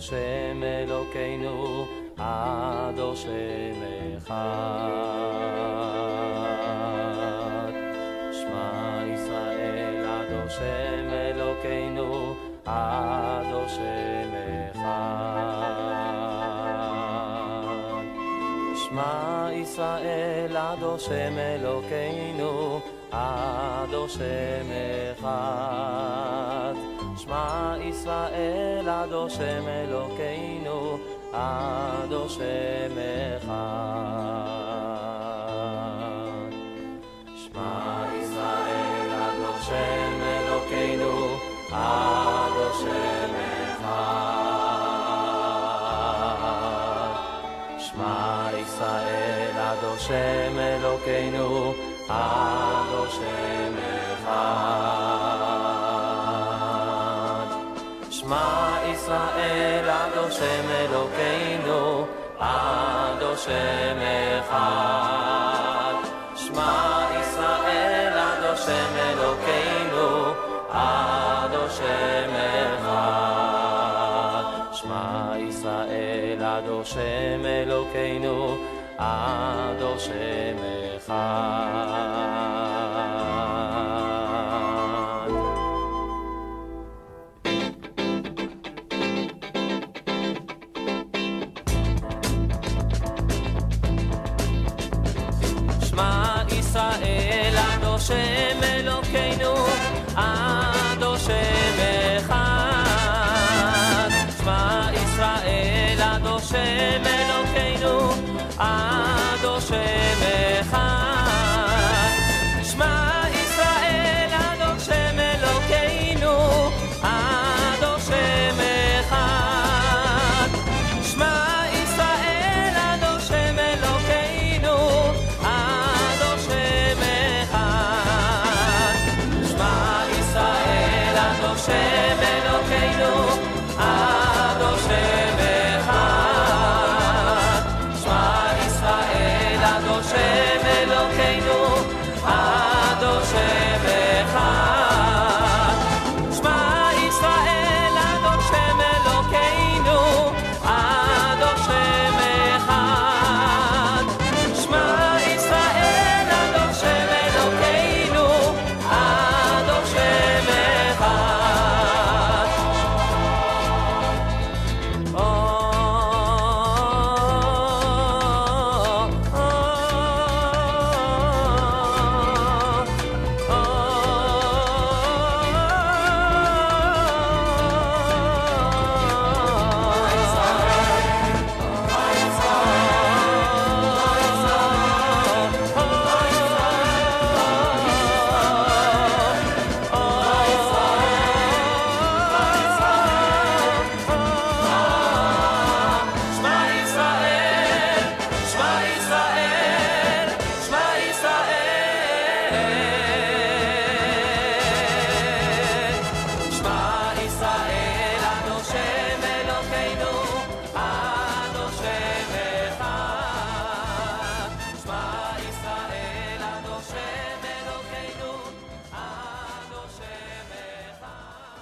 Hashem Elokeinu Ad Hashem Echad. Shema Yisrael Ad Hashem Elokeinu Ad Hashem Echad. Shema Yisrael Ad Hashem Elokeinu Ad Hashem Echad. Shema Yisrael Ad Hashem Elokeinu Ad Hashem Echad. Shema Yisrael Ad Hashem Elokeinu Ad Hashem Echad. Shema Yisrael Ad Hashem Elokeinu Ad Hashem Echad. Shema Yisrael Ad Hashem Elokeinu Ad Hashem Echad. Shema Yisrael Ad Hashem Elokeinu Ad Hashem Echad. Shema Yisrael Ad Hashem Elokeinu Ad Hashem Echad. Shema Yisrael Ad Hashem Elokeinu Ad Hashem Echad. Shema Yisrael Ad Hashem Elokeinu Ad Hashem Echad. Shema Yisrael Ad Hashem Elokeinu Ad Hashem Echad. Shema Yisrael Ad Hashem Elokeinu Ad Hashem Echad. Shema Yisrael Ad Hashem Elokeinu Ad Hashem Echad. Shema Yisrael Ad Hashem Elokeinu Ad Hashem Echad. Shema Yisrael Ad Hashem Elokeinu Ad Hashem Echad. Shema Yisrael Ad Hashem Elokeinu Ad Hashem Echad.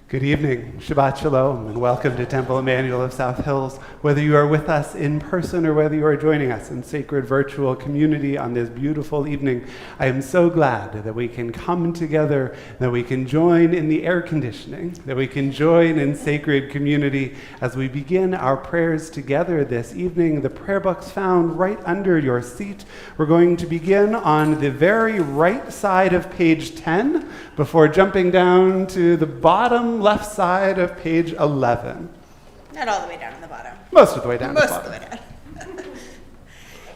Good evening, Shabbat Shalom, and welcome to Temple Emmanuel of South Hills. Whether you are with us in person or whether you are joining us in sacred virtual community on this beautiful evening, I am so glad that we can come together, that we can join in the air conditioning, that we can join in sacred community as we begin our prayers together this evening. The prayer book's found right under your seat. We're going to begin on the very right side of page 10 before jumping down to the bottom left side of page 11. Not all the way down to the bottom. Most of the way down to the Most bottom. of the way down.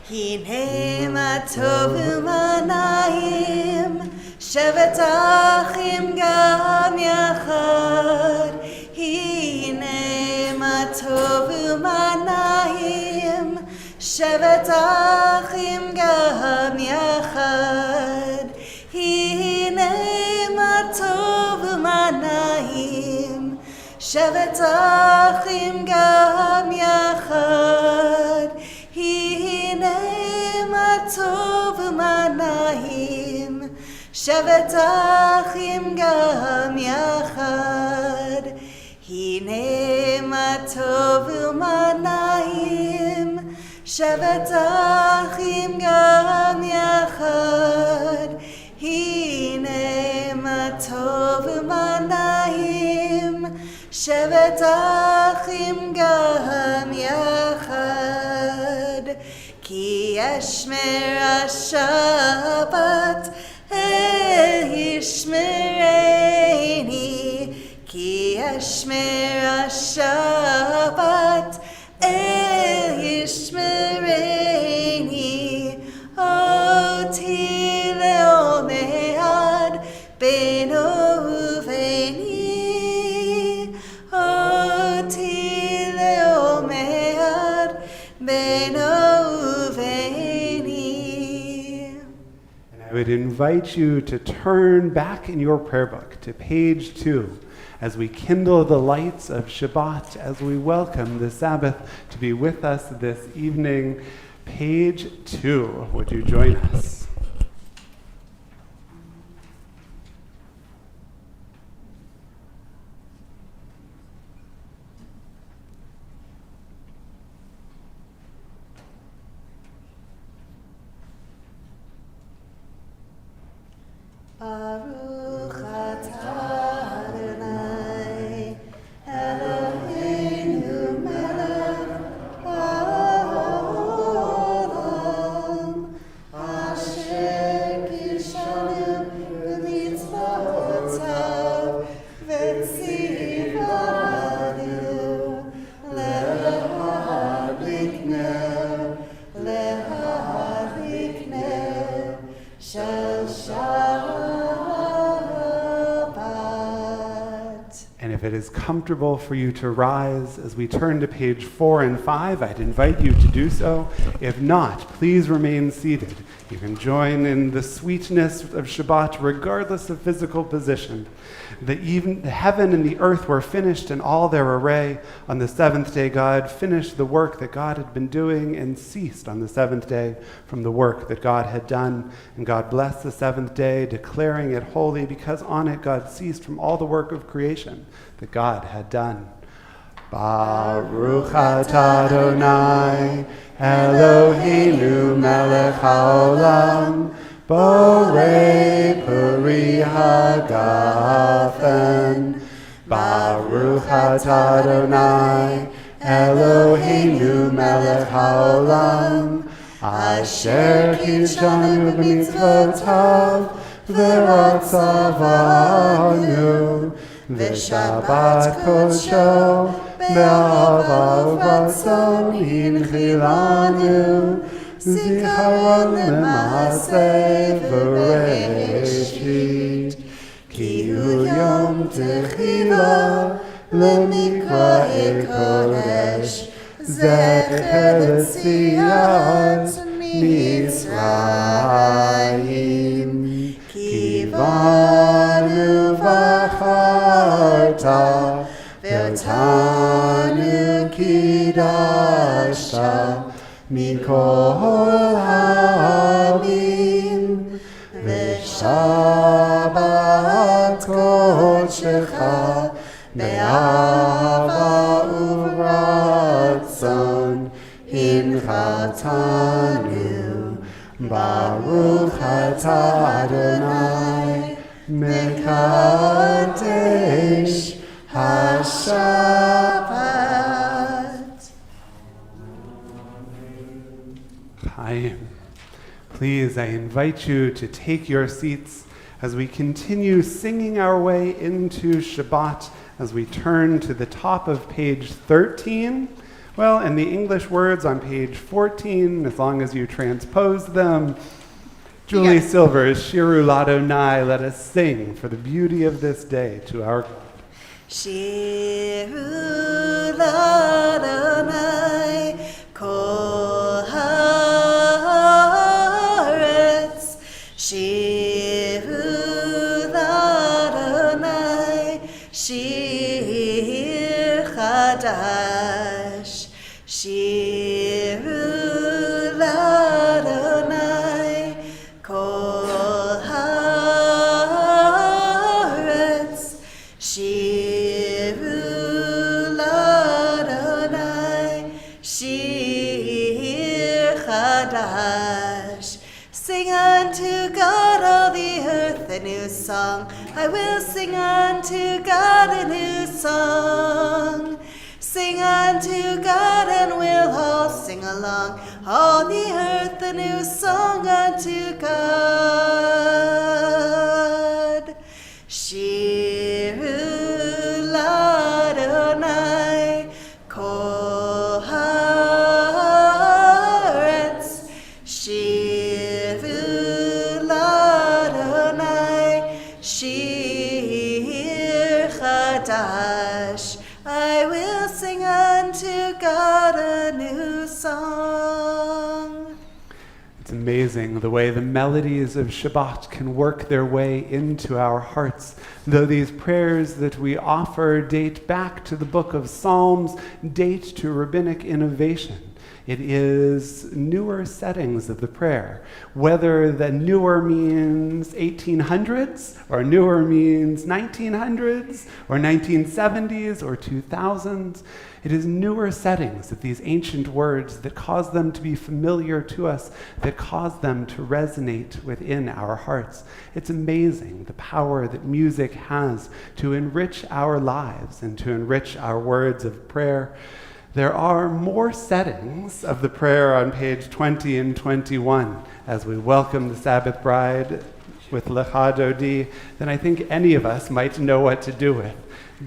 Hine ma tov u'manayim shevet achim gam yachad. Hine ma tov u'manayim shevet achim gam yachad. Hine ma tov u'manayim shevet achim gam yachad. Hine ma tov u'manayim shevet achim gam yachad. Hine ומנעים, שבת אחים גם יחד, הנה מה טוב ומה נעים, שבת אחים גם יחד, כי ישמר השבת ישמרני, כי ישמר השבת ישמרני, אותי לעולמי עד בינו וביני, אותי לעולמי עד בינו וביני. I would invite you to turn back in your prayer book to page 2 as we kindle the lights of Shabbat, as we welcome the Sabbath to be with us this evening. Page 2, would you join us? Baruch atah Adonai, Eloheinu melech haolam, asher kishanu b'mitzvotav v'tzivanu lehadlik ner shel Shabbat. And if it is comfortable for you to rise as we turn to page 4 and 5, I'd invite you to do so. If not, please remain seated. You can join in the sweetness of Shabbat regardless of physical position. The heaven and the earth were finished in all their array. On the seventh day, God finished the work that God had been doing and ceased on the seventh day from the work that God had done. And God blessed the seventh day, declaring it holy, because on it God ceased from all the work of creation that God had done. Baruch atah Adonai, Eloheinu melech haolam, Borei puri hagafen. Baruch atah Adonai, Eloheinu melech haolam, asher kidshanu b'mitzvotav v'ratzavanu, v'shabbat kodsho be'ahava u'ratzon hinchilanu, zikaron l'maaseh v'reshit, ki hu yom techila l'mikra'e kodesh, zecher l'tziat Mitzrayim, ki banu v'charta ve'otanu kidashta mikol ha'amim, v'shabbat kodshecha be'ahava u'ratzon hinchatanu. Baruch atah Adonai mekadesh haShabbat. Chaim. Please, I invite you to take your seats as we continue singing our way into Shabbat, as we turn to the top of page 13. Well, and the English words on page 14, as long as you transpose them. Julie Silver's Shiru Ladonai, let us sing for the beauty of this day to our God. Shiru Ladonai kol haaretz, Shiru Ladonai shir chadash, Shiru Ladonai kol haaretz, Shiru Ladonai Shir Chadash. Sing unto God, all the earth, a new song. I will sing unto God a new song. Sing unto God, and we'll all sing along. All the earth, a new song unto God. Shiru l'Adonai, kol haaretz. Shiru l'Adonai, shir chadash. I will sing unto God a new song. It's amazing the way the melodies of Shabbat can work their way into our hearts. Though these prayers that we offer date back to the book of Psalms, date to rabbinic innovation, it is newer settings of the prayer. Whether the newer means 1800s, or newer means 1900s, or 1970s, or 2000s, it is newer settings of these ancient words that cause them to be familiar to us, that cause them to resonate within our hearts. It's amazing the power that music has to enrich our lives and to enrich our words of prayer. There are more settings of the prayer on page 20 and 21 as we welcome the Sabbath bride with Lecha Dodi than I think any of us might know what to do with.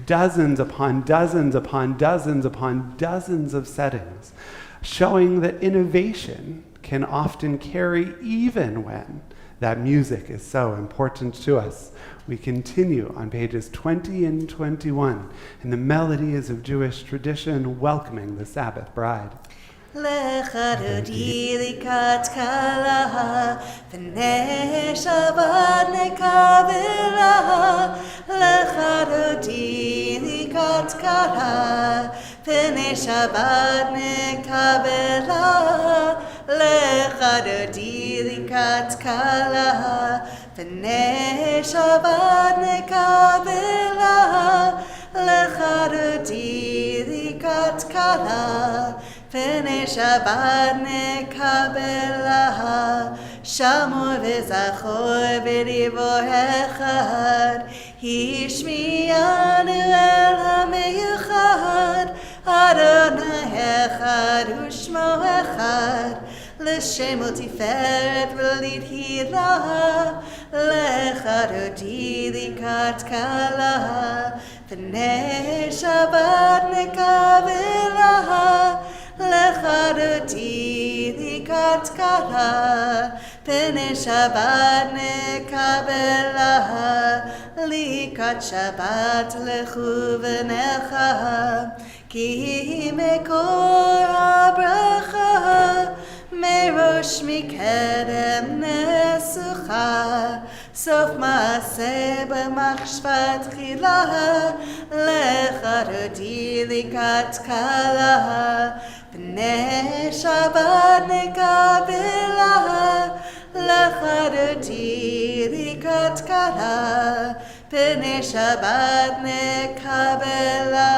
Dozens upon dozens upon dozens upon dozens of settings, showing that innovation can often carry even when that music is so important to us. We continue on pages 20 and 21 in the melodies of Jewish tradition welcoming the Sabbath bride. Lecha Dodi likat kala, v'nei Shabbat nekavela. Lecha Dodi likat kala, v'nei Shabbat nekavela. Lecha Dodi likat kala, v'nei Shabbat nekavela. Lecha Dodi likat kala, v'nei Shabbat nekabela. Shamor v'zachor b'dibor echad, hishmiyanu el hameyuchad. Adonai echad u'shmo echad, l'shemo tiferet v'lidhira. Lecha Dodi likat kala, v'nei Shabbat nekavela. Lecha Dodi likat kala, v'nei Shabbat nekabela. Likat Shabbat lechu v'necha, ki mekor habracha. Merosh mikedem nesucha, sof maaseh b'machshvat chila. Lecha Dodi likat kala, v'nei Shabbat nekabela. Lecha Dodi likat kala, v'nei Shabbat nekabela.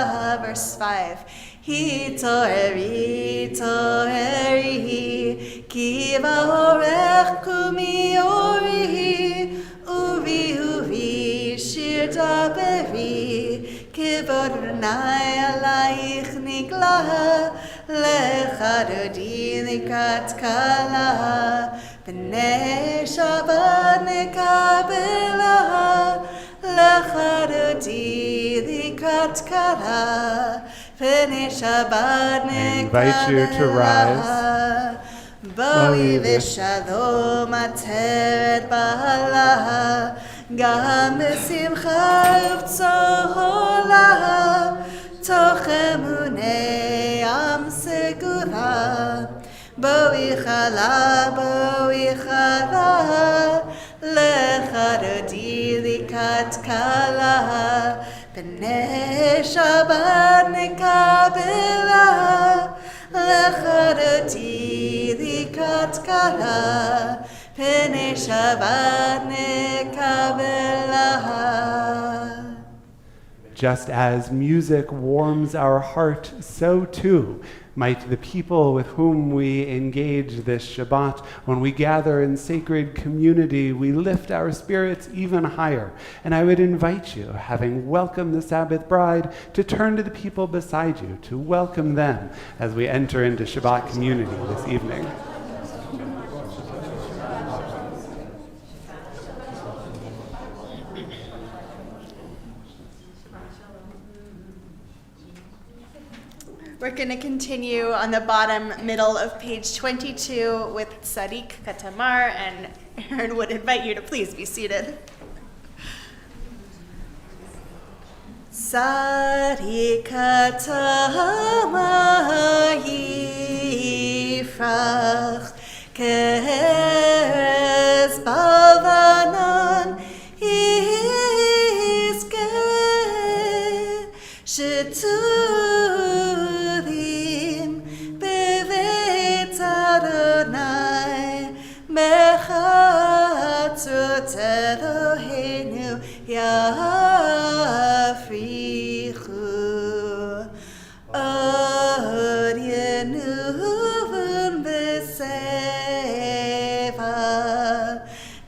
Verse 5. Hitoreri, toreri, ki va'orech kumi ori, uri, shir daberi, kivod Adonai alayich nigla. Lecha Dodi likat kala, v'nei Shabbat nekabela. Lecha Dodi likat kala, v'nei Shabbat nekabela. I invite you to rise. Boi v'shalom ateret ba'ala, gam b'simcha uv'tzola, toch emunei am segura. Boi chala, lecha Dodi likat kala, v'nei Shabbat nekabela. Lecha Dodi likat kala, v'nei Shabbat nekabela. Just as music warms our heart, so too Might the people with whom we engage this Shabbat, when we gather in sacred community, we lift our spirits even higher. And I would invite you, having welcomed the Sabbath bride, to turn to the people beside you, to welcome them as we enter into Shabbat community this evening. We're going to continue on the bottom middle of page 22 with Sadiq Katamar, and Aaron would invite you to please be seated. Sadiq Katamar yifrach keres bavanan iske shetudim bevet Adonai mechatzot Eloheinu yafrichu od yenuvun b'seva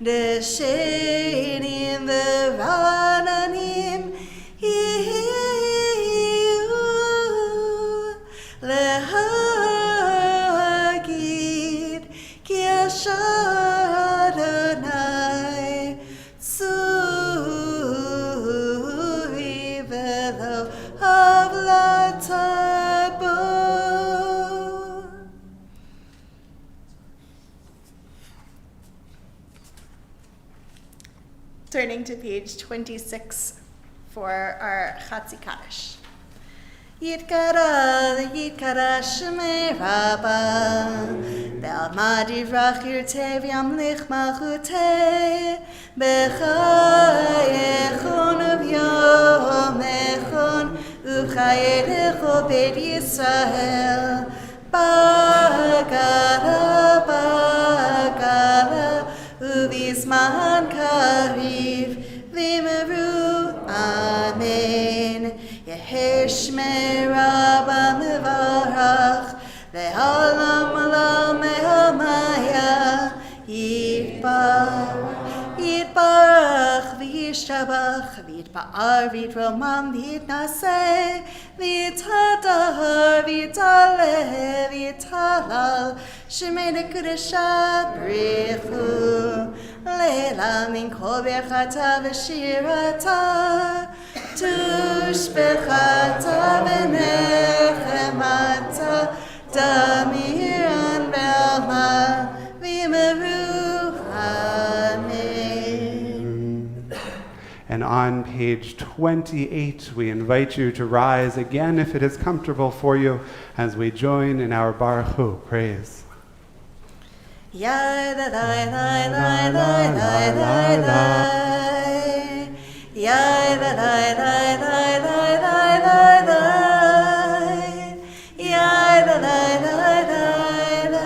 deshenim v'rananim yiyu lehagid ki ashar Adonai tzuri v'lo havlatabo. Turning to page 26 for our Chatzi Kaddish. Yitkara Shemei Rabbah Be'alma divrach yirtei v'yamlich malchutei B'chayechon u'vyomechon u'chayedecho Beit Yisrael Bagara u'vizman kariv v'meru Amen. Yeher Shmei Rabbah mevarach le'olam olam me'amaya yitbarach v'yishtabach v'yitpa'ar v'yitromam v'yitnaseh v'yitadahar v'yitaleh v'yitalal Shemei nekudesha brichu le'la min kol berchata v'shirata tushbechata v'nechemata damiran be'alma v'yimeru amen. And on page 28, we invite you to rise again if it is comfortable for you as we join in our Baruch Hu praise. Yai da da da da da da da da. Yai da da da da da da da da. Yai da da da da da.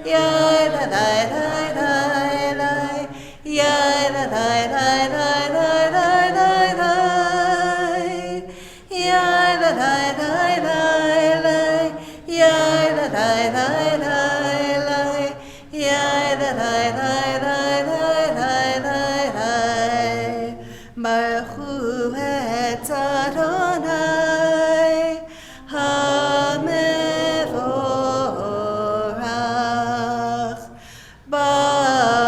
Yai da da da da da. Yai da da da da da da da. Yai da da da da da. Yai da da da da. Baruch Hu et Adonai hamevorach Baruch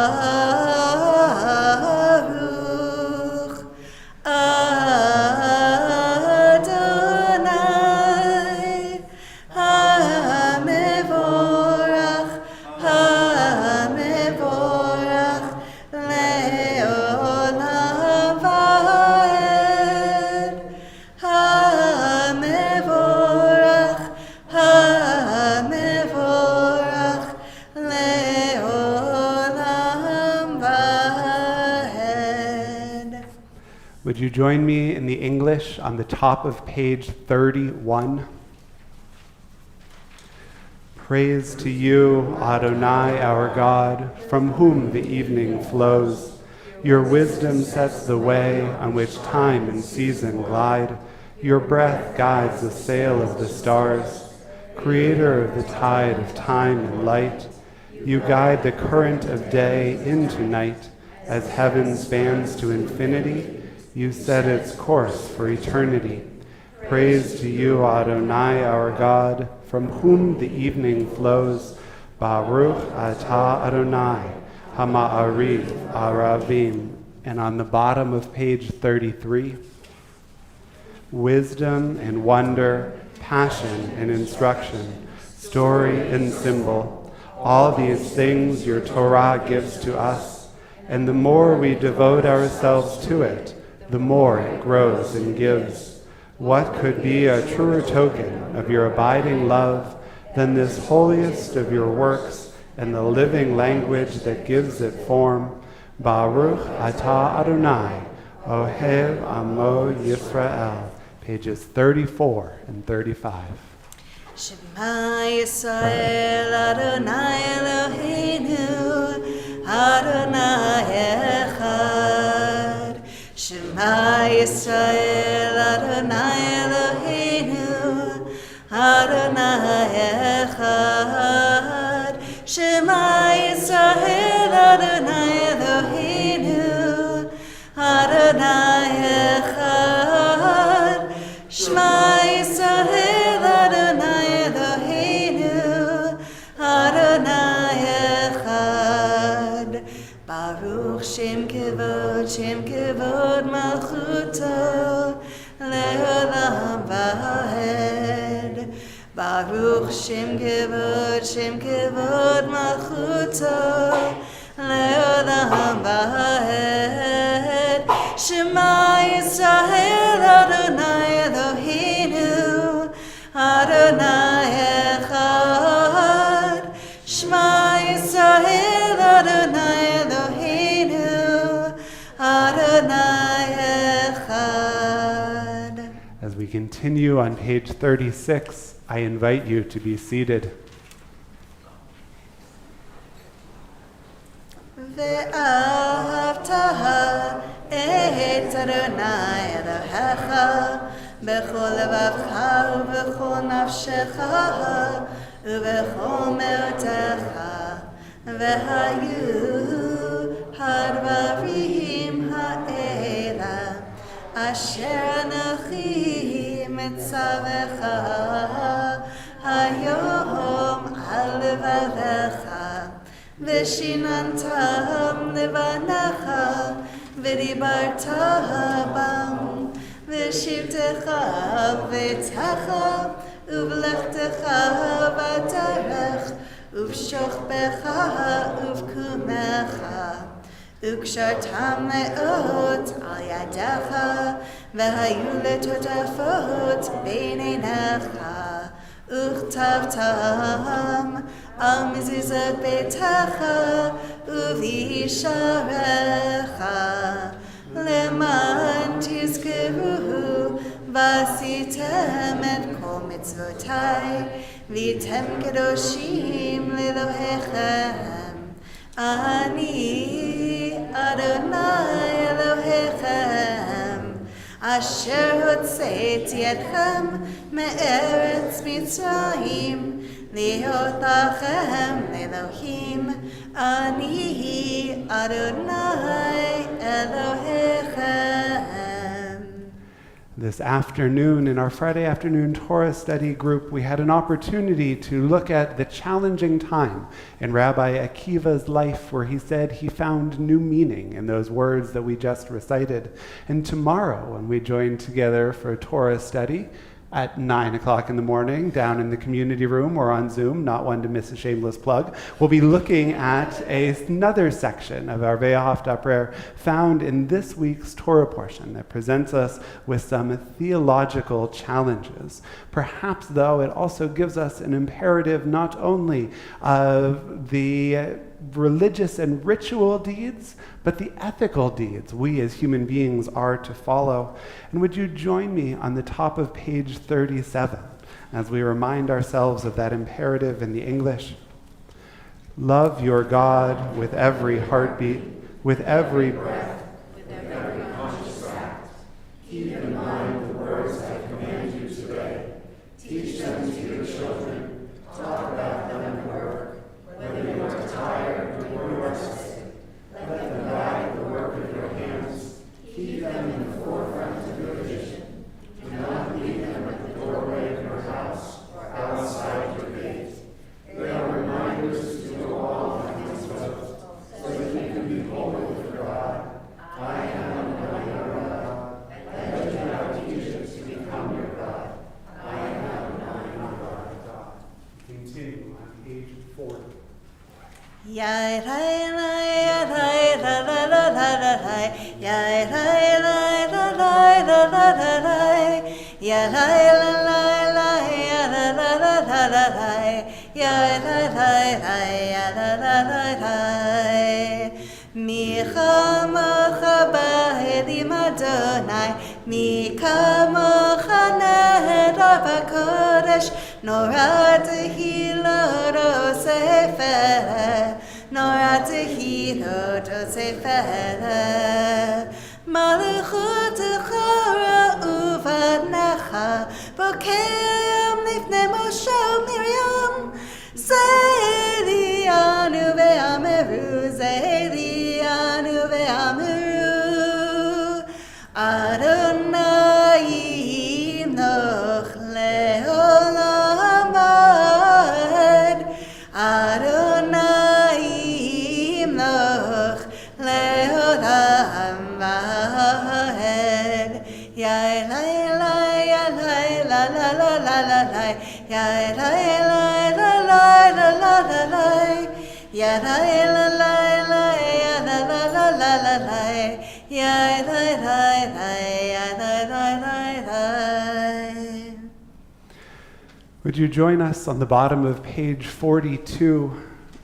Adonai hamevorach hamevorach le'olam va'ed hamevorach hamevorach le'olam va'ed. Would you join me in the English on the top of page 31? Praise to you, Adonai, our God, from whom the evening flows. Your wisdom sets the way on which time and season glide. Your breath guides the sail of the stars. creator of the tide of time and light. You guide the current of day into night. As heaven spans to infinity, you set its course for eternity. Praise to you, Adonai, our God, from whom the evening flows. Baruch atah Adonai, hama'ariv aravim. And on the bottom of page 33, wisdom and wonder, passion and instruction, story and symbol, all these things your Torah gives to us, and the more we devote ourselves to it, the more it grows and gives. What could be a truer token of your abiding love than this holiest of your works and the living language that gives it form? Baruch atah Adonai, Ohev Amo Yisrael. Pages 34 and 35. Shema Yisrael Adonai Eloheinu Adonai Echad. Shema Yisrael Adonai Eloheinu Adonai Echad. Shema Yisrael Adonai Eloheinu Adonai Echad. Shema Yisrael Adonai Eloheinu Adonai Echad. Baruch Shem Kevod Malchuto Le'olam Va'ed. Baruch Shem Kevod Malchuto Le'olam Va'ed. Shema Yisrael Adonai Eloheinu Adonai Echad. Shema Yisrael Adonai Eloheinu Adonai Echad. As we continue on page 36, I invite you to be seated. ואהבת את אדוני אלוהיך בכל לבבך ובכל נפשך ובכל מאודך. והיו הדברים האלה אשר אנוכי מצווך היום על לבביך. ושיננתם לבניך ודיברת בם ושבתך וביתך ובלכתך בדרך ובשוכבך ובקומך וקשרתם מאוד על ידך והיו לטוטפות בין עיניך וכתבתם על מזוזות ביתך ובשעריך למען תזכרו ועשיתם את כל מצוותיי והייתם קדושים לאלוהיכם. אני אדוני אלוהיכם אשר הוצאתי אתכם מארץ מצרים להיות לכם לאלוהים. אני אדוני אלוהיכם. This afternoon, in our Friday afternoon Torah study group, we had an opportunity to look at the challenging time in Rabbi Akiva's life where he said he found new meaning in those words that we just recited. And tomorrow, when we join together for Torah study at 9 o'clock in the morning down in the community room or on Zoom, not one to miss a shameless plug, we'll be looking at another section of our Ve'ahavta prayer found in this week's Torah portion that presents us with some theological challenges. Perhaps, though, it also gives us an imperative not only of the religious and ritual deeds, but the ethical deeds we as human beings are to follow. And would you join me on the top of page 37 as we remind ourselves of that imperative in the English? Love your God with every heartbeat, with every breath, with every conscious act. Keep in mind the words I command you today. Teach them to your children. continue on page 40. Ya rai rai ya rai la la la la la rai ya rai rai la la la la la rai ya rai la la la ya la la la la la rai ya rai rai rai ya la la la rai mi chama chaba edim Adonai mi kama chanera b'kodesh nora tehilo sefer nora tehilo sefer malchut chara uvanacha bokeyam lifnei Moshe Miriam Zelianu ve'ameru Zelianu ve'ameru Adonai imnoch le'olam ad Adonai imnoch le'olam ad Ya la la ya la la la la la la la ya la la la la la la la la ya la la la la ya la la la la la la ya la la la ya la la la la. Would you join us on the bottom of page 42,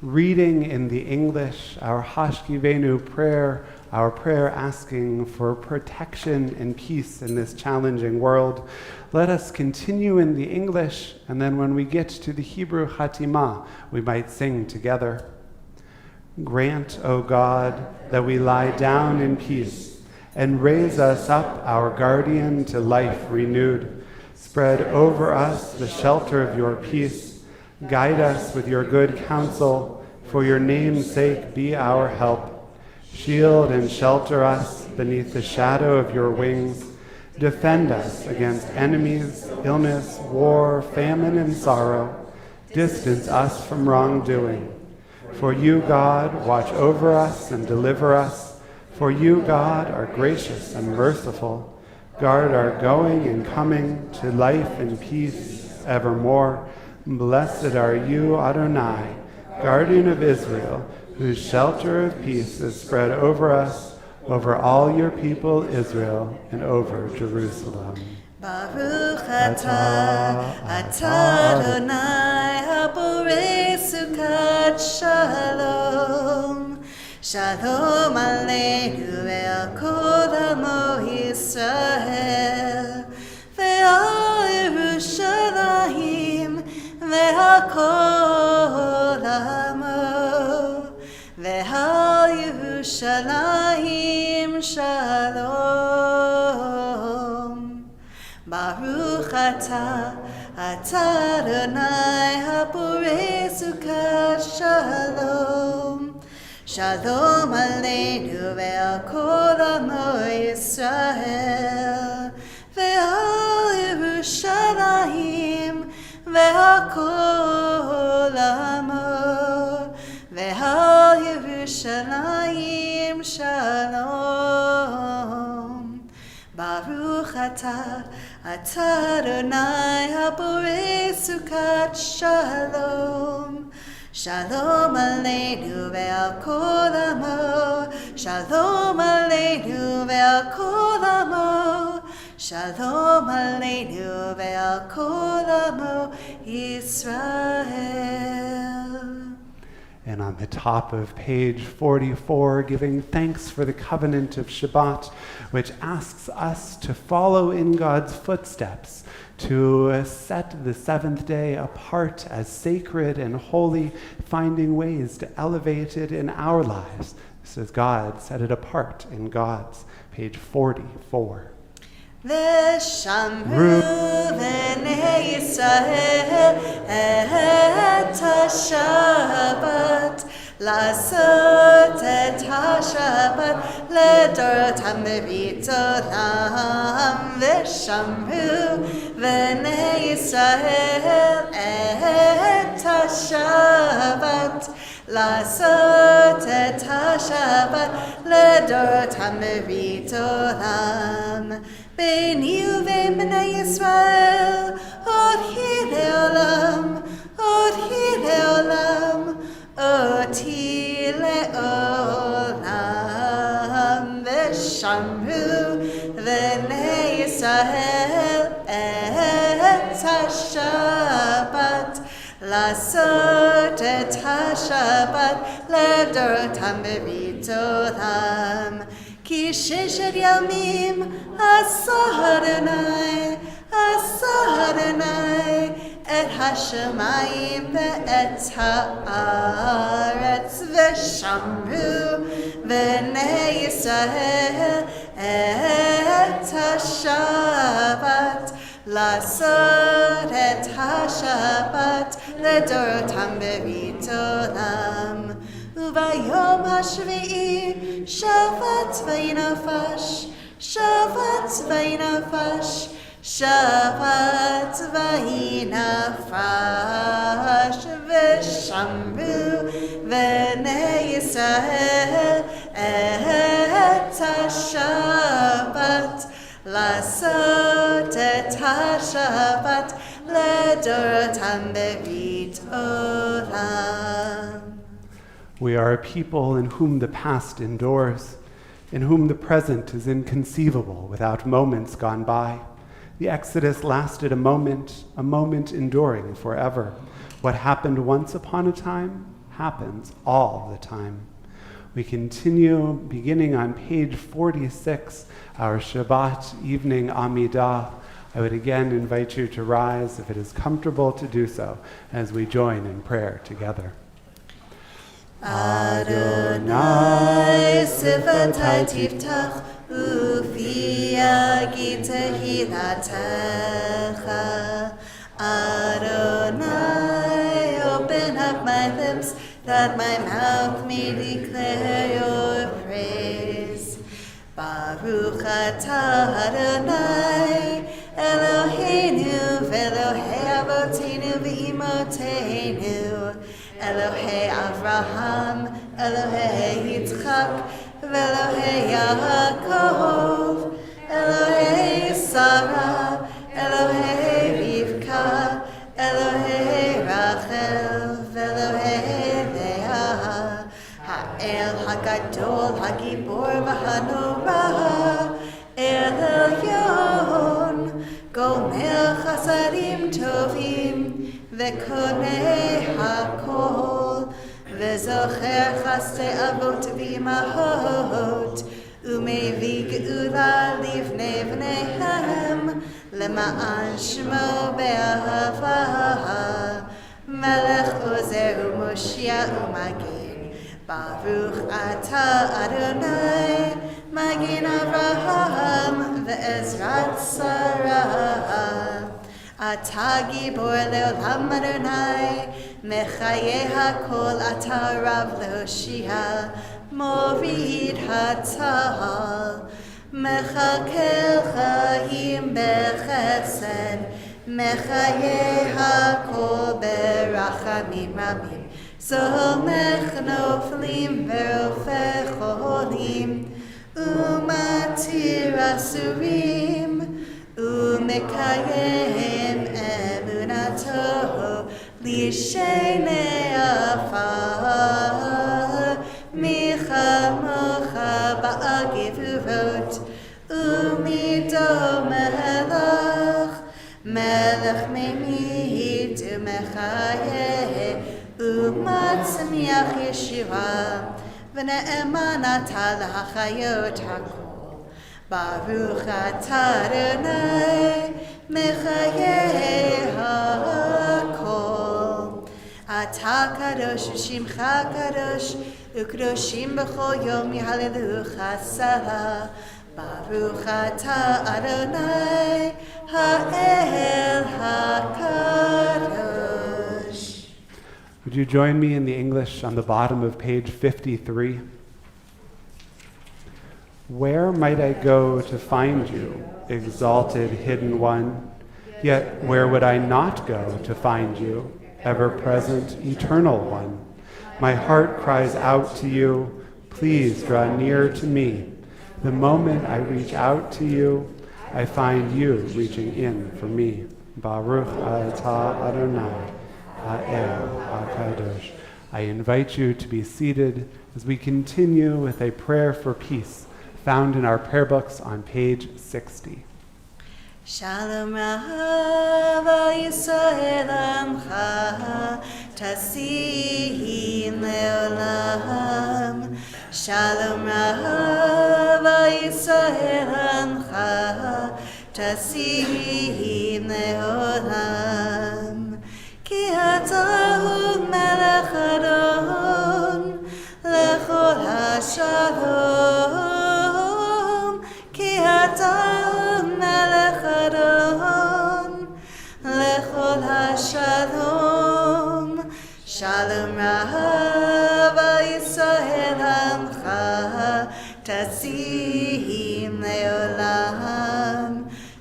reading in the English our Hashkivenu prayer, our prayer asking for protection and peace in this challenging world. Let us continue in the English, and then when we get to the Hebrew Hatimah, we might sing together. Grant, O God, that we lie down in peace, and raise us up, our guardian, to life renewed. Spread over us the shelter of your peace. Guide us with your good counsel. For your name's sake, be our help. Shield and shelter us beneath the shadow of your wings. Defend us against enemies, illness, war, famine, and sorrow. Distance us from wrongdoing. For you, God, watch over us and deliver us. For you, God, are gracious and merciful. Guard our going and coming to life and peace evermore. Blessed are you, Adonai, guardian of Israel, whose shelter of peace is spread over us, over all your people Israel, and over Jerusalem. Baruch atah Adonai haborei sukat shalom. Shalom aleinu ve'al kol amo Yisrael ve'al Yerushalayim ve'al kol amo ve'al Yerushalayim shalom. Baruch atah Adonai haborei sukat shalom. Shalom aleinu ve'al kol amo Yisrael ve'al Yerushalayim ve'al kol amo ve'al Yerushalayim shalom. Baruch atah Adonai haborei sukat shalom. Shalom aleinu ve'al kol amo. Shalom aleinu ve'al kol amo. Shalom aleinu ve'al kol amo Yisrael. And on the top of page 44, giving thanks for the covenant of Shabbat, which asks us to follow in God's footsteps, to set the seventh day apart as sacred and holy, finding ways to elevate it in our lives. This is God, set it apart in God's, page 44. V'shamru b'nei Yisrael et ha-Shabbat לעשות את השבת לדורותם בברית עולם ושמרו בני ישראל את השבת לעשות את השבת לדורותם בברית עולם ביני ובין בני ישראל עוד היא לעולם עוד היא לעשות את השבת לדורותם בברית עולם. כי 6 ימים עשה אדוני את השמיים ואת הארץ, ושמרו בני ישראל את השבת, לעשות את השבת לדורותם בברית עולם. וביום השביעי שבת וינפש, שבת וינפש, שבת וינפש, ושמרו בני ישראל את השבת, לעשות את השבת לדורותם בברית עולם. We are a people in whom the past endures, in whom the present is inconceivable without moments gone by. The Exodus lasted a moment enduring forever. What happened once upon a time happens all the time. We continue beginning on page 46, our Shabbat evening Amidah. I would again invite you to rise if it is comfortable to do so as we join in prayer together. Adonai sifatai tiftach ufi yagi tehilatecha. Adonai, open up my lips that my mouth may declare your praise. Baruch atah Adonai Eloheinu v'Elohei avoteinu v'imotenu, Elohei Avraham, Elohei Yitzchak, v'Elohei Yaakov, Elohei Sarah, Elohei Rivka, Elohei Rachel, v'Elohei Leah, Ha'el HaGadol, HaGibor v'Hanora, El Elyon, Gomer Chasadim Tovim, V'konei hakol, v'zocher chasdei avot v'imahot, u'mevi geula livnei v'neihem, lema'an shmo be'ahava, melech ozer u'moshia u'magin, baruch atah Adonai, magin Avraham, v'ezrat Sarah. Ata gibor le'olam Adonai, mechayeh hakol ata rav le'hoshia, morid hatzal, mechakel chayim bechesed, mechayeh hakol berachamim rabim, somech noflim verofeh cholim, umatir asurim, umekayem emunato lishenei afar, micha mocha ba'agivurot, umido melech, melech memit umechayeh, umatzmiach yeshua, v'ne'eman ata l'hachayot hakol. Baruch atah Adonai, mechayeh hakol. Atah kadosh u'shimcha kadosh, u'kadoshim b'chol yom yihalelucha salah. Baruch atah Adonai, ha'el hakadosh. Would you join me in the English on the bottom of page 53? Where might I go to find you, exalted hidden one? Yet where would I not go to find you, ever-present, eternal one? My heart cries out to you, please draw near to me. The moment I reach out to you, I find you reaching in for me. Baruch atah Adonai, ha'el hakadosh. I invite you to be seated as we continue with a prayer for peace, found in our prayer books on page 60. Shalom Rava Yisrael Amcha Tasim Leolam. Shalom Rava Yisrael Amcha Tasim Leolam. Ki atahu melech Adon lechol hashalom. Ki atahu melech Adon lechol hashalom. Shalom Rava Yisrael Amcha Tasim Leolam.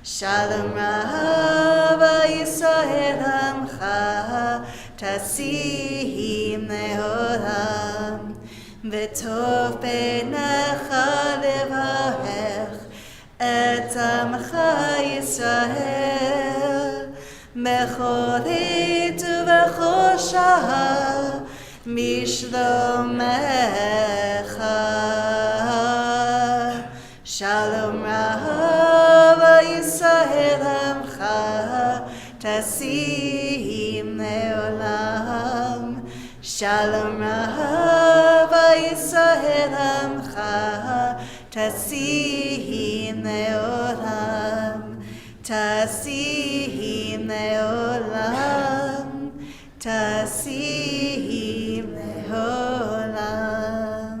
Shalom Rava Yisrael Amcha Tasim Leolam. V'tov beinecha levarech et amcha Yisrael bechol עת ובכל שעה משלומך. Shalom Rava Yisrael Amcha Tasim Leolam. Shalom Rava Yisrael Amcha Tasim Leolam. Tasim Leolam. Tasim Leolam.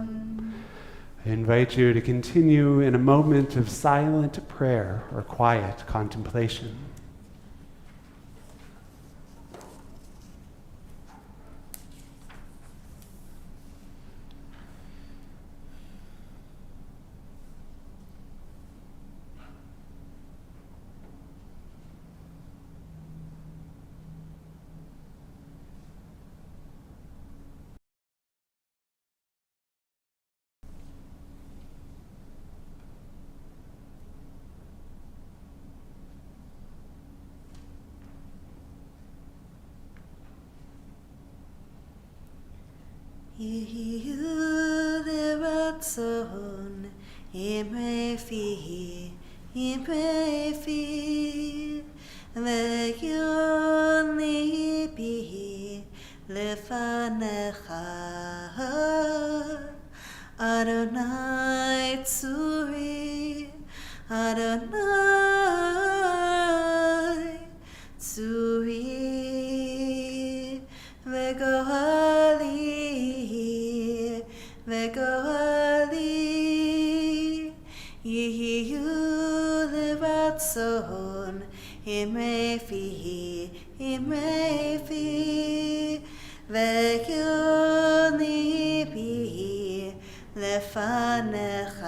I invite you to continue in a moment of silent prayer or quiet contemplation. יהיו לרצון אמרי פי, אמרי פי, ויון ליבי לפניך. אדוני צורי, אדוני צורי, וגואלי וגואלי. יהיו לרצון אמרי פי, אמרי פי, ויון ליבי לפניך.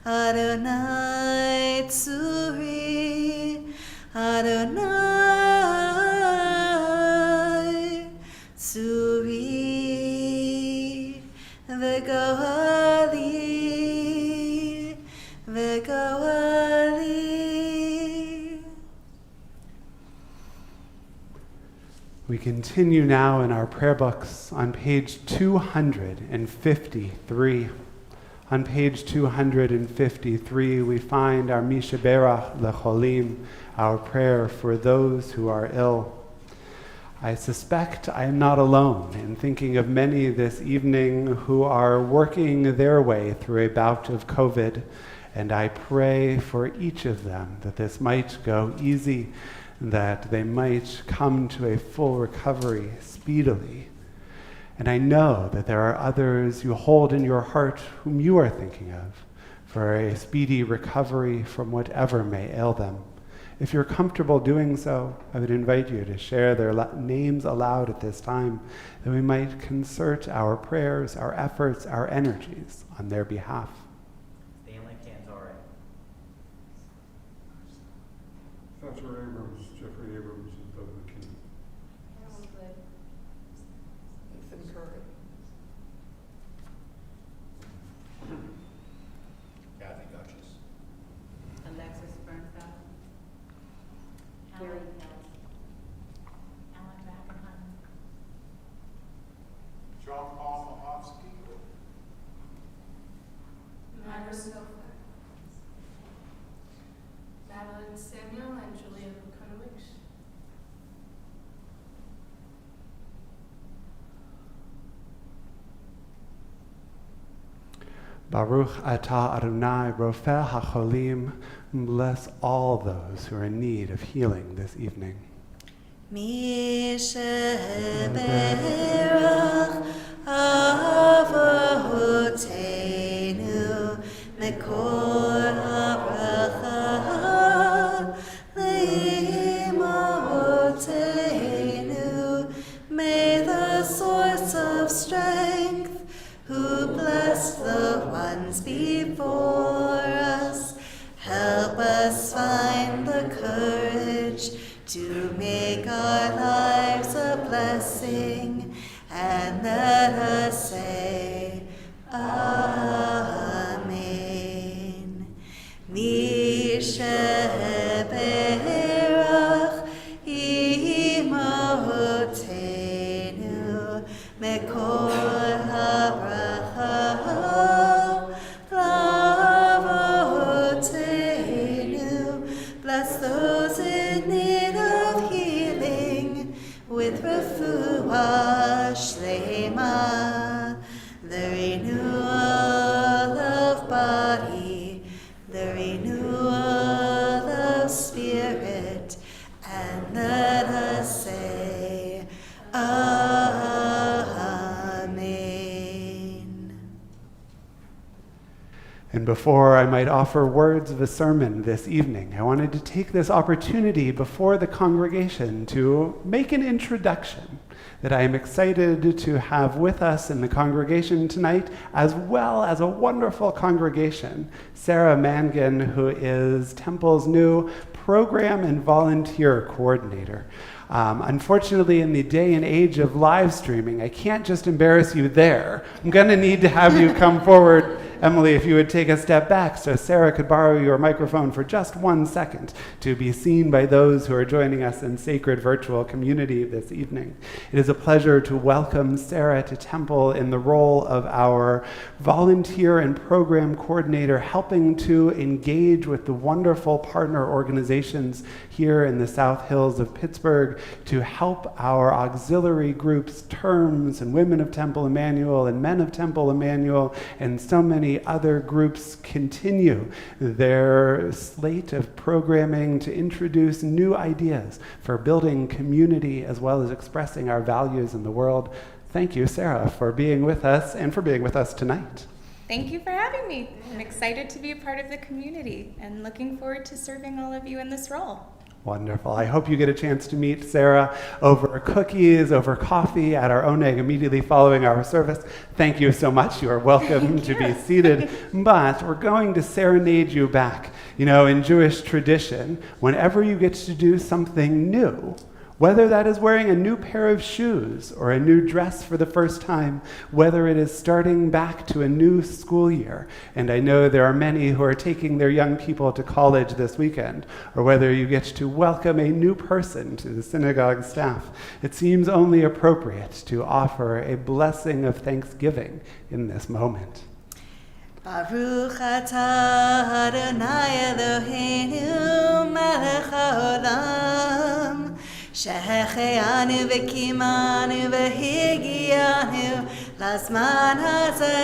אדוני צורי, אדוני צורי, וגואלי וגואלי. We continue now in our prayer books on page 253. On page 253, we find our Mishaberach Lecholim, our prayer for those who are ill. I suspect I am not alone in thinking of many this evening who are working their way through a bout of COVID, and I pray for each of them that this might go easy, that they might come to a full recovery speedily. And I know that there are others you hold in your heart whom you are thinking of for a speedy recovery from whatever may ail them. If you're comfortable doing so, I would invite you to share their names aloud at this time, that we might concert our prayers, our efforts, our energies on their behalf. Stanley Cantore. Spencer Abrams, Jeffrey Abrams, and Doug McKinney. Ethan Curry. Kathy Duchess. Alexis Bernfeld. Gary Pelt. Alan Rackenham. John Paul Mahovsky. Meyer Snowflake. Samuel and Julia Vukonovich. Baruch atah Adonai Rofeh HaCholim. Bless all those who are in need of healing this evening. Mi sheberach avotenu mekor habracha leimavotenu. May the source of strength, who blessed the ones before us, help us find the courage to make our lives a blessing, and let us say, Amen. Mi sheberach imahotenu mekor habracha lavotenu. Bless those in need of healing with refuah shlema, the renewal of body, the renewal of spirit, and let us say, Amen. And before I might offer words of a sermon this evening, I wanted to take this opportunity before the congregation to make an introduction that I am excited to have with us in the congregation tonight, as well as a wonderful congregation, Sarah Mangan, who is Temple's new program and volunteer coordinator. Unfortunately, in the day and age of live streaming, I can't just embarrass you there. I'm going to need to have you come forward. Emily, if you would take a step back so Sarah could borrow your microphone for just 1 second to be seen by those who are joining us in sacred virtual community this evening. It is a pleasure to welcome Sarah to Temple in the role of our volunteer and program coordinator, helping to engage with the wonderful partner organizations here in the South Hills of Pittsburgh to help our auxiliary groups, Terms and Women of Temple Emmanuel and Men of Temple Emmanuel, and so many other groups continue their slate of programming to introduce new ideas for building community as well as expressing our values in the world. Thank you, Sarah, for being with us and for being with us tonight. Thank you for having me. I'm excited to be a part of the community and looking forward to serving all of you in this role. Wonderful. I hope you get a chance to meet Sarah over cookies, over coffee at our Oneg immediately following our service. Thank you so much. You are welcome to be seated. But we're going to serenade you back. You know, in Jewish tradition, whenever you get to do something new, whether that is wearing a new pair of shoes or a new dress for the first time, whether it is starting back to a new school year, and I know there are many who are taking their young people to college this weekend, or whether you get to welcome a new person to the synagogue staff, it seems only appropriate to offer a blessing of thanksgiving in this moment. Baruch atah Adonai Eloheinu melech haolam, שהחיינו וקימנו והגיענו לזמן הזה.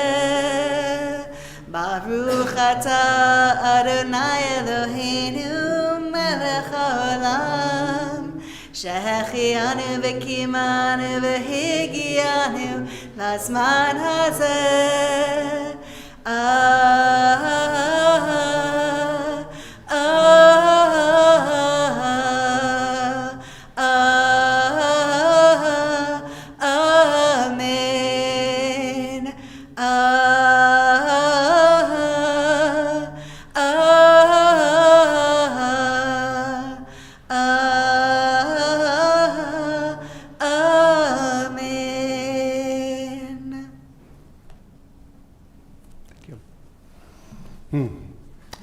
ברוך אתה אדוני אלוהינו מלך העולם, שהחיינו וקימנו והגיענו לזמן הזה.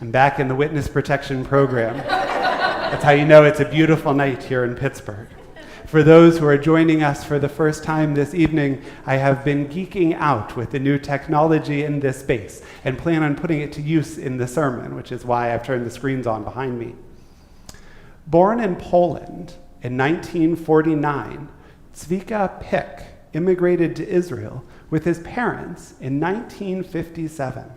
I'm back in the witness protection program. That's how you know it's a beautiful night here in Pittsburgh. For those who are joining us for the first time this evening, I have been geeking out with the new technology in this space and plan on putting it to use in the sermon, which is why I've turned the screens on behind me. Born in Poland in 1949, Zwika Pick immigrated to Israel with his parents in 1957.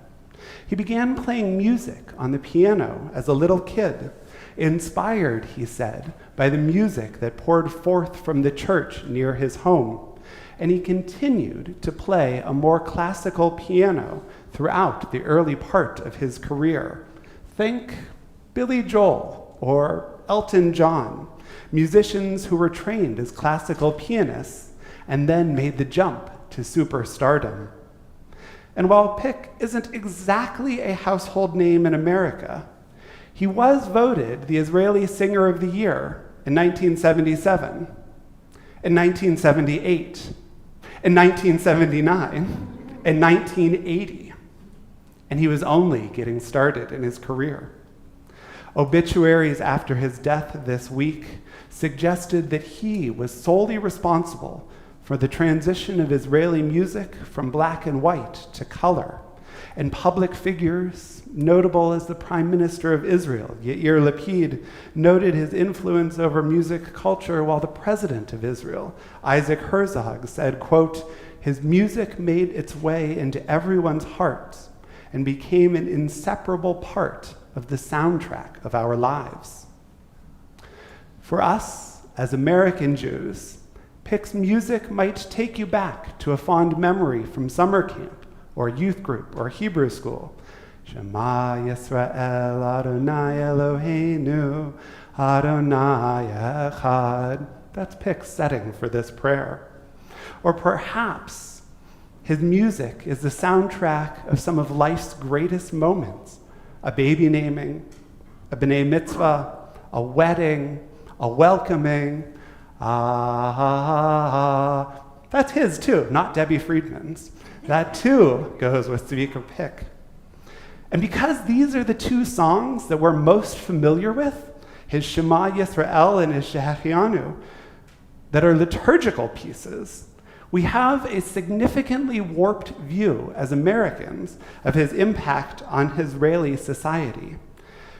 He began playing music on the piano as a little kid, inspired, he said, by the music that poured forth from the church near his home. And he continued to play a more classical piano throughout the early part of his career. Think Billy Joel or Elton John, musicians who were trained as classical pianists and then made the jump to superstardom. And while Pick isn't exactly a household name in America, he was voted the Israeli Singer of the Year in 1977, in 1978, in 1979, in 1980, and he was only getting started in his career. Obituaries after his death this week suggested that he was solely responsible for the transition of Israeli music from black and white to color, and public figures, notable as the Prime Minister of Israel, Yair Lapid, noted his influence over music culture, while the President of Israel, Isaac Herzog, said, quote, "His music made its way into everyone's hearts and became an inseparable part of the soundtrack of our lives." For us, as American Jews, Pick's music might take you back to a fond memory from summer camp or youth group or Hebrew school. Shema Yisrael Adonai Eloheinu Adonai Echad. That's Pick's setting for this prayer. Or perhaps his music is the soundtrack of some of life's greatest moments: a baby naming, a b'nai mitzvah, a wedding, a welcoming. That's his too, not Debbie Friedman's. That too goes with Zwika Pick. And because these are the two songs that we're most familiar with, his Shema Yisrael and his Shehechianu, that are liturgical pieces, we have a significantly warped view as Americans of his impact on Israeli society.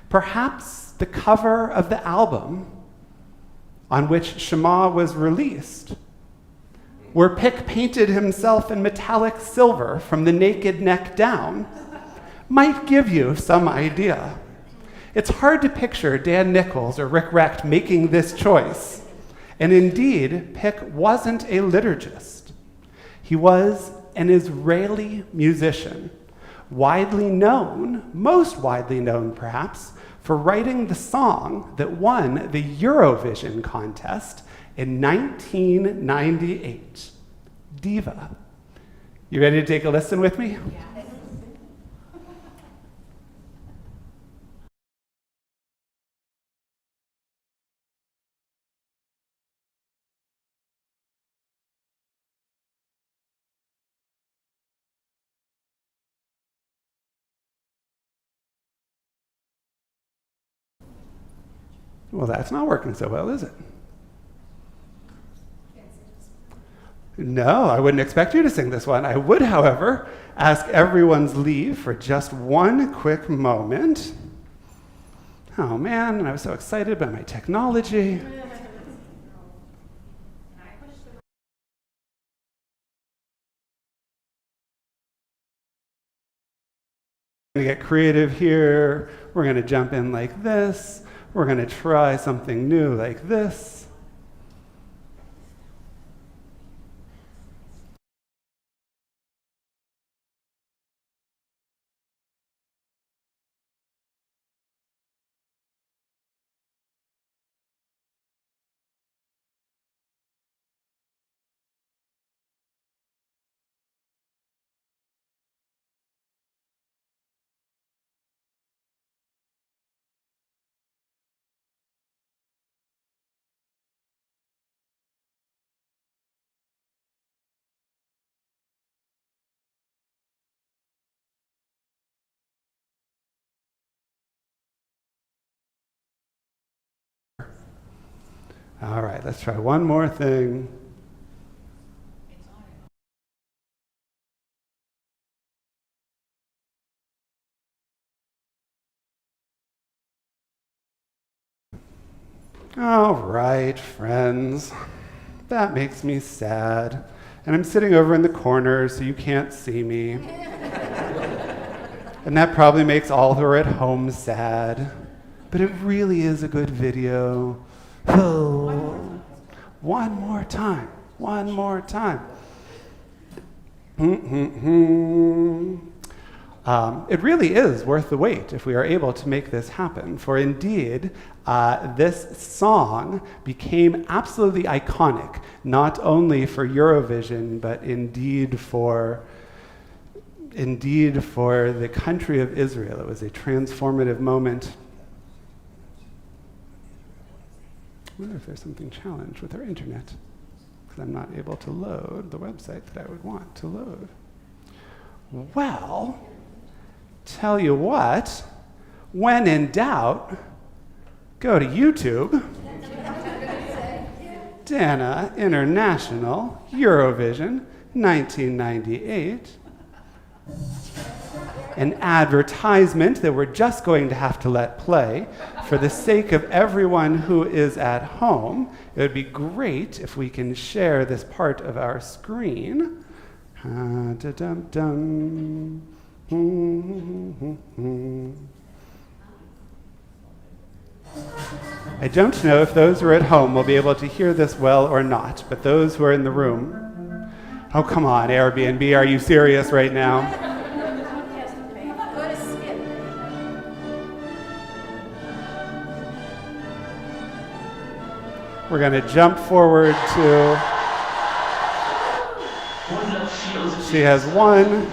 Perhaps the cover of the album on which Shema was released, where Pick painted himself in metallic silver from the naked neck down, might give you some idea. It's hard to picture Dan Nichols or Rick Recht making this choice. And indeed, Pick wasn't a liturgist. He was an Israeli musician, widely known, most widely known perhaps, for writing the song that won the Eurovision contest in 1998, Diva. You ready to take a listen with me? Yeah. Well, that's not working so well, is it? No, I wouldn't expect you to sing this one. I would, however, ask everyone's leave for just one quick moment. Oh man, I was so excited by my technology. We're going to get creative here. We're going to jump in like this. We're going to try something new like this. All right, let's try one more thing. All right, friends. That makes me sad. And I'm sitting over in the corner so you can't see me. And that probably makes all who are at home sad. But it really is a good video. Oh, one more time. One more time. It really is worth the wait if we are able to make this happen. For indeed, this song became absolutely iconic, not only for Eurovision, but indeed for the country of Israel. It was a transformative moment. I wonder if there's something challenged with our internet, because I'm not able to load the website that I would want to load. Well, tell you what, when in doubt, go to YouTube. Dana International Eurovision 1998. An advertisement that we're just going to have to let play. For the sake of everyone who is at home, it would be great if we can share this part of our screen. Da-dum-dum. I don't know if those who are at home will be able to hear this well or not, but those who are in the room, oh, come on, Airbnb, are you serious right now? We're going to jump forward to, she has won.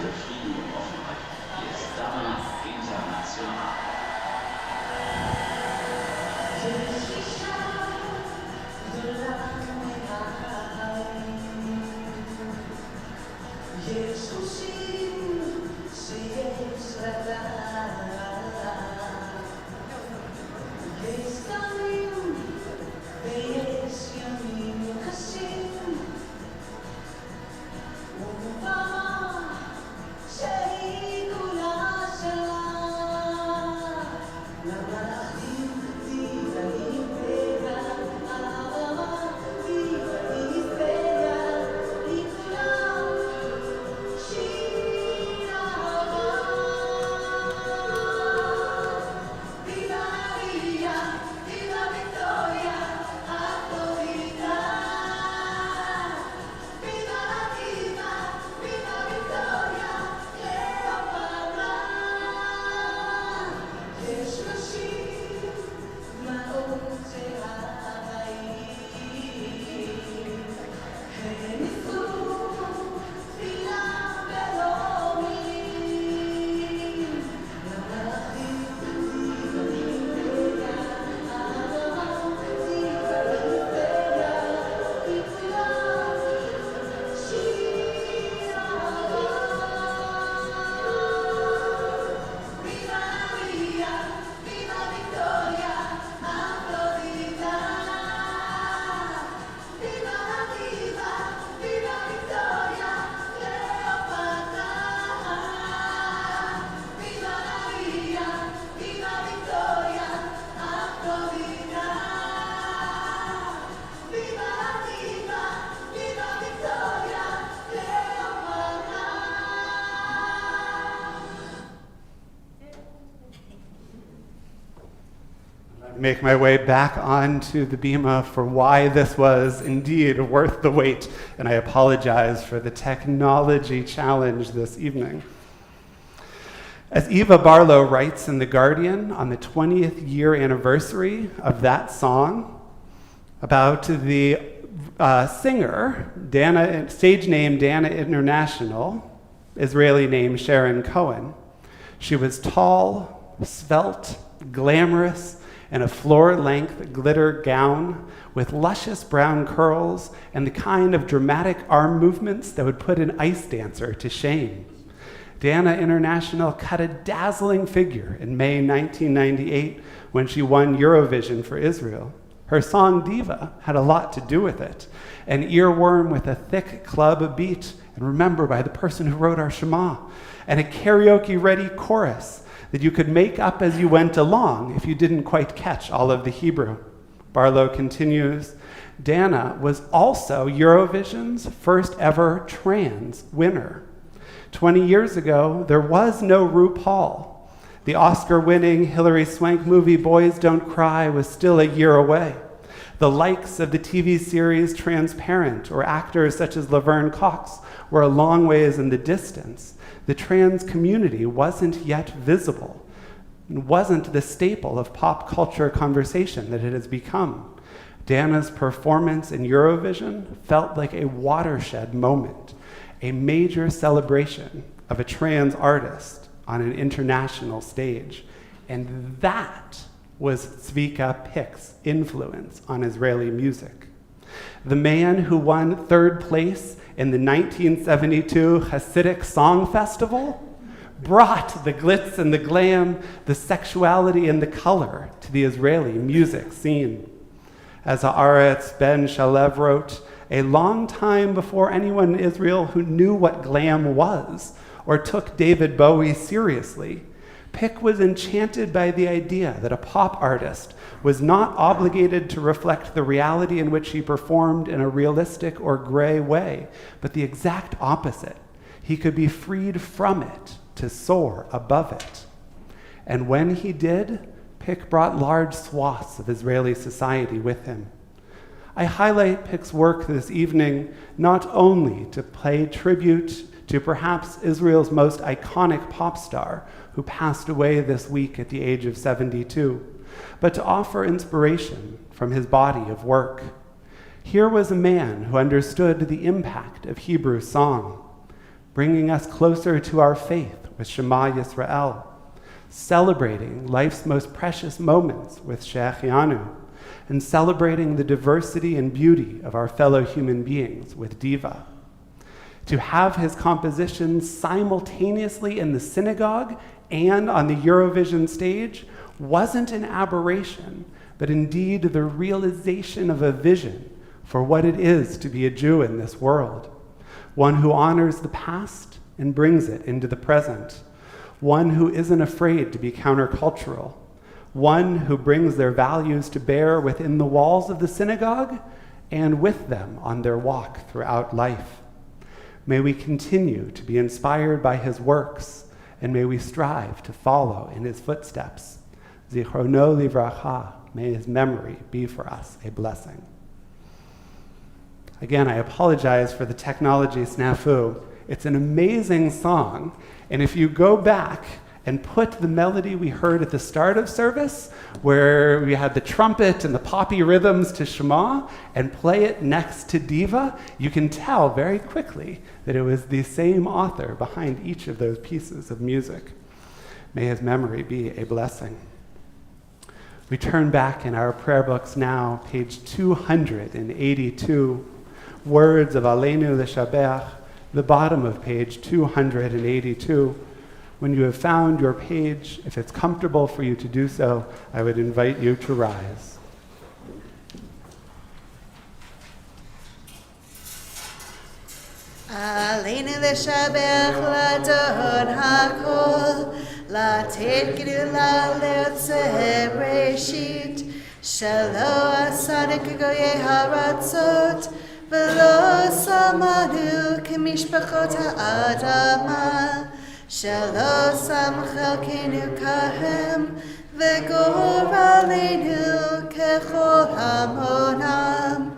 Make my way back onto the bima for why this was indeed worth the wait, and I apologize for the technology challenge this evening. As Eva Barlow writes in The Guardian on the 20th year anniversary of that song, about the singer, stage name Dana International, Israeli name Sharon Cohen. She was tall, svelte, glamorous, in a floor-length glitter gown with luscious brown curls and the kind of dramatic arm movements that would put an ice dancer to shame. Dana International cut a dazzling figure in May 1998 when she won Eurovision for Israel. Her song Diva had a lot to do with it, an earworm with a thick club beat, and remember by the person who wrote our Shema, and a karaoke-ready chorus that you could make up as you went along if you didn't quite catch all of the Hebrew. Barlow continues, Dana was also Eurovision's first ever trans winner. 20 years ago, there was no RuPaul. The Oscar-winning Hilary Swank movie Boys Don't Cry was still a year away. The likes of the TV series Transparent or actors such as Laverne Cox were a long ways in the distance. The trans community wasn't yet visible. It wasn't the staple of pop culture conversation that it has become. Dana's performance in Eurovision felt like a watershed moment, a major celebration of a trans artist on an international stage. And that was Tzvika Pick's influence on Israeli music. The man who won third place in the 1972 Hasidic Song Festival brought the glitz and the glam, the sexuality and the color to the Israeli music scene. As Haaretz Ben Shalev wrote, a long time before anyone in Israel who knew what glam was or took David Bowie seriously, Pick was enchanted by the idea that a pop artist was not obligated to reflect the reality in which he performed in a realistic or gray way, but the exact opposite. He could be freed from it to soar above it. And when he did, Pick brought large swaths of Israeli society with him. I highlight Pick's work this evening not only to pay tribute to perhaps Israel's most iconic pop star, who passed away this week at the age of 72, but to offer inspiration from his body of work. Here was a man who understood the impact of Hebrew song, bringing us closer to our faith with Shema Yisrael, celebrating life's most precious moments with Shechianu, and celebrating the diversity and beauty of our fellow human beings with Diva. To have his compositions simultaneously in the synagogue and on the Eurovision stage wasn't an aberration, but indeed the realization of a vision for what it is to be a Jew in this world, one who honors the past and brings it into the present, one who isn't afraid to be countercultural, one who brings their values to bear within the walls of the synagogue and with them on their walk throughout life. May we continue to be inspired by his works, and may we strive to follow in his footsteps. Zichrono livracha, may his memory be for us a blessing. Again, I apologize for the technology snafu. It's an amazing song, and if you go back and put the melody we heard at the start of service, where we had the trumpet and the poppy rhythms to Shema, and play it next to Diva, you can tell very quickly that it was the same author behind each of those pieces of music. May his memory be a blessing. We turn back in our prayer books now, page 282, words of Aleinu L'Shabach, the bottom of page 282. When you have found your page, if it's comfortable for you to do so, I would invite you to rise. Aleinu l'shabech l'adon hakol, לתת גדולה ליוצא בראשית, שלא עשנו כגויי הארצות, ולא שמנו כמשפחות האדמה, שלא שם חלקנו כהם, וגורלנו ככל המונם,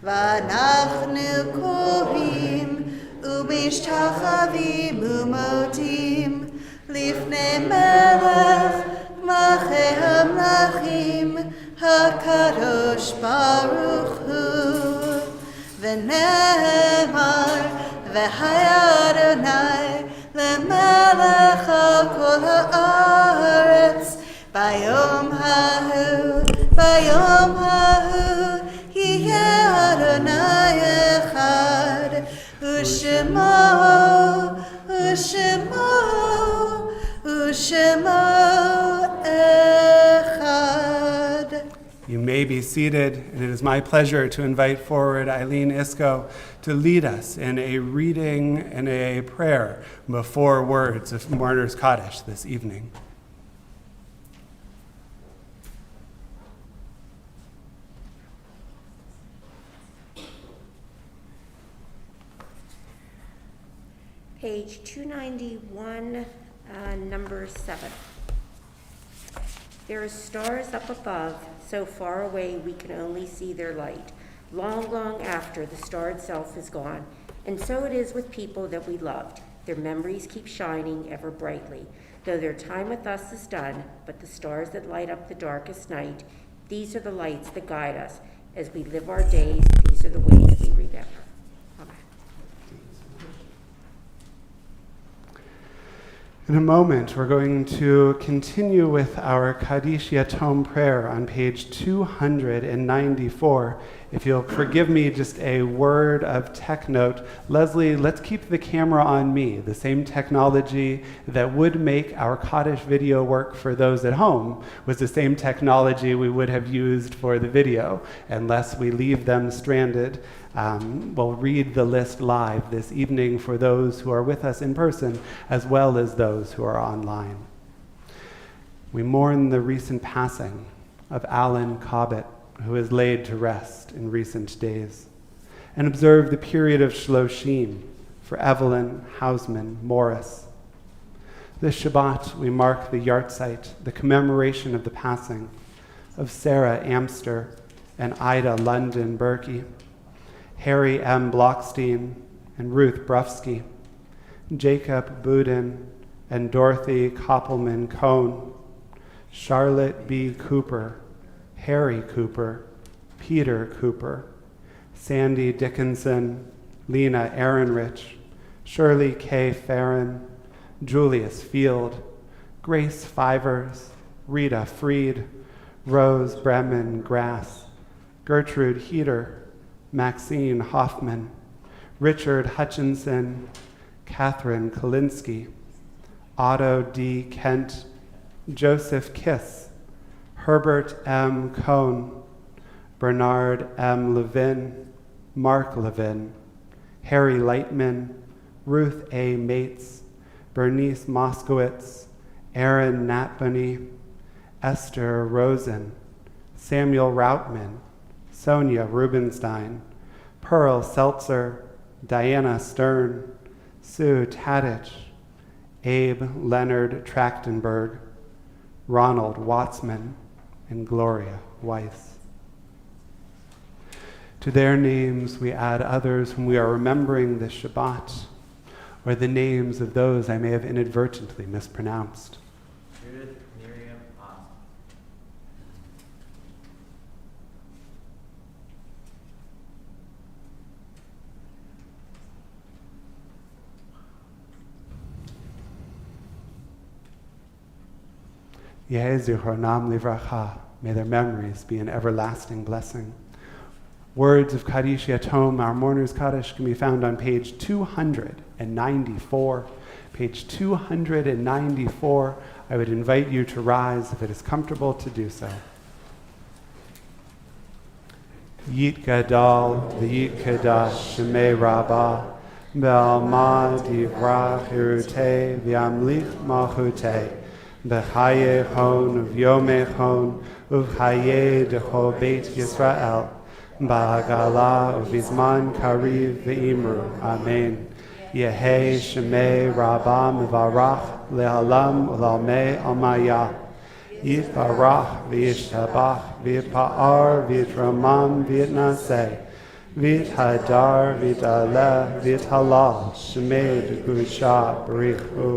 ואנחנו קוראים ומשתחווים ומודים לפני מלך מלכי המלכים הקדוש ברוך הוא. ונאמר והיה אדוני למלך על כל הארץ ביום ההוא יהיה אדוני אחד ושמו echad. You may be seated, and it is my pleasure to invite forward Eileen Isko to lead us in a reading and a prayer before words of Mourner's Kaddish this evening. Page 291, number 7. There are stars up above, so far away we can only see their light, long, long after the star itself is gone. And so it is with people that we loved. Their memories keep shining ever brightly, though their time with us is done. But the stars that light up the darkest night, these are the lights that guide us. As we live our days, these are the ways we remember. Amen. In a moment, we're going to continue with our Kaddish Yatom prayer on page 294. If you'll forgive me, just a word of tech note. Leslie, let's keep the camera on me. The same technology that would make our Kaddish video work for those at home was the same technology we would have used for the video, unless we leave them stranded. We'll read the list live this evening for those who are with us in person, as well as those who are online. We mourn the recent passing of Alan Cobbett, who is laid to rest in recent days, and observe the period of Shloshim for Evelyn Hausman Morris. This Shabbat, we mark the yahrzeit, the commemoration of the passing of Sarah Amster and Ida London Berkey, Harry M. Blockstein and Ruth Brufsky, Jacob Budin and Dorothy Koppelman Cohn, Charlotte B. Cooper, Harry Cooper, Peter Cooper, Sandy Dickinson, Lena Ehrenrich, Shirley K. Farron, Julius Field, Grace Fivers, Rita Freed, Rose Bremen Grass, Gertrude Heater, Maxine Hoffman, Richard Hutchinson, Catherine Kalinsky, Otto D. Kent, Joseph Kiss, Herbert M. Cohn, Bernard M. Levin, Mark Levin, Harry Lightman, Ruth A. Mates, Bernice Moskowitz, Aaron Natbunny, Esther Rosen, Samuel Routman, Sonia Rubenstein, Pearl Seltzer, Diana Stern, Sue Tadich, Abe Leonard Trachtenberg, Ronald Watzman, and Gloria Weiss. To their names we add others whom we are remembering this Shabbat, or the names of those I may have inadvertently mispronounced. Judith Miriam Haas. Yehi zichronam livracha. May their memories be an everlasting blessing. Words of Kaddish Yatom, our mourner's Kaddish, can be found on page 294. Page 294. I would invite you to rise if it is comfortable to do so. Yit Gadol, V'yit Kadash, Shemei Rabbah, Be'alma Divrach Hirutei, V'yamlich Malchutei, B'chaye Hon, V'yomei Hon, Uv'chaye Decho Beit Yisrael, Ba'agala Uvizman Kariv Ve'imru. Amen. Yehi Shemei Rabbah Mevarach Le'alam U'Lalmei Almaya. Yitbarach V'yishtabach V'yitpa'ar V'yitramam V'yitnaseh V'yithadar V'yit'aleh V'yithalal Shemei D'Gusha B'richu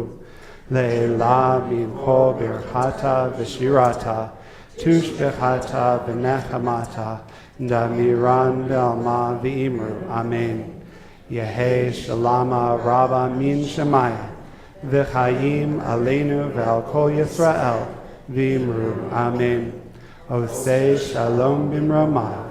Le'ela Mincho Birchata V'shirata Tushbechata V'nechamata Damiran Be'alma V'imru. Amen. Yehi Shalama Rabba Min Shemaya V'chayim Aleinu V'al Kol Yisrael V'imru. Amen. Osei Shalom Bimromav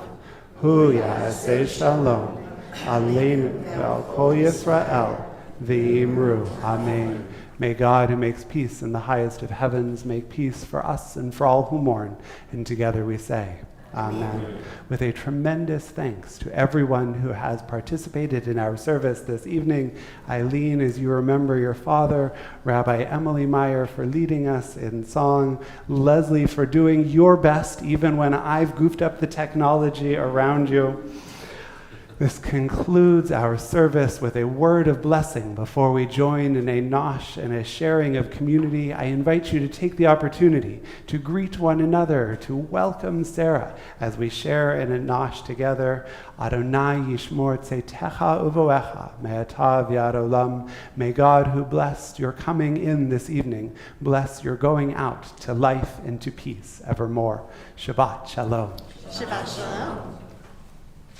Hu Ya'aseh Shalom Aleinu V'al Kol Yisrael V'imru. Amen. May God, who makes peace in the highest of heavens, make peace for us and for all who mourn. And together we say, Amen. With a tremendous thanks to everyone who has participated in our service this evening. Eileen, as you remember your father, Rabbi Emily Meyer for leading us in song, Leslie for doing your best even when I've goofed up the technology around you. This concludes our service with a word of blessing. Before we join in a nosh and a sharing of community, I invite you to take the opportunity to greet one another, to welcome Sarah as we share in a nosh together. Adonai yishmor tzeitecha uvoecha me'ata v'ad olam. May God, who blessed your coming in this evening, bless your going out to life and to peace evermore. Shabbat Shalom. Shabbat Shalom.